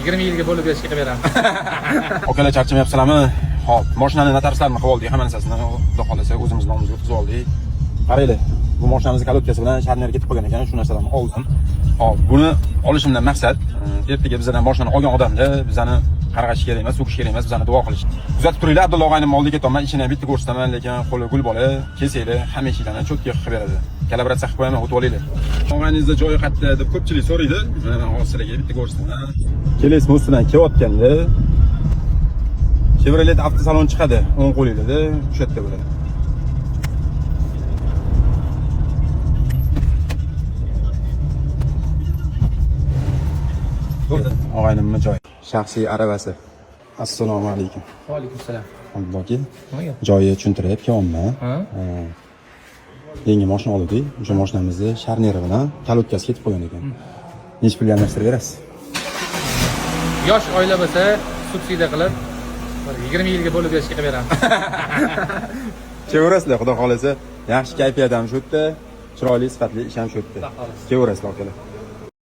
20 yilga bo'lib berishga beraman. Akalar charchamayapsizlarmi? Hop, mashinani notariuslarni qilib oldik, hamma narsasini xudo xolasa o'zimiz nomimizga o'tkazib oldik. Qaranglar, bu mashinamizni kalotkasi bilan sharner ketib qolgan ekan, shu narsalarni oldim. Hop, buni olishimdan maqsad ertaga bizdan mashinani olgan odamlar bizani qarg'ash kerak emas, so'kish kerak emas, bizani duo qilish. Kuzatib turinglar, Abdulla og'ayni oldiga ketaman, ishini ham bitta ko'rsataman, lekin qo'li gul bola, kesanglar, hamma ishlarni cho'tga qilib beradi. Kalibratsiya qilib qo'yaman, o'tib olinglar. Og'ayningizda joyi qayerda deb ko'pchilik so'raydi. Mana hozir sizlarga bitta ko'rsataman. Kelesmi ustidan kelayotganda Chevrolet avtosalon chiqadi, o'ng qo'lingizda, o'sha yerda bo'ladi. Og'aynimning joyi. Shaxsiy aravasi. Assalomu alaykum. Va alaykum assalom. Alloh, joyi tushuntiryapman. Yangi mashina oldik. O'sha mashinamizni sharneri bilan kalotkasi ketib qolgan ekan. Nech pulga almashtirib berasiz? Yosh oila bo'lsa, subsidiya qilib 20 yilga bo'lib berishga beraman. Kevorasizlar, xudo xolasa. Yaxshi kayfiyat ham shu yerda, chiroyli sifatli ish ham shu yerda. Kevorasizlar akalar.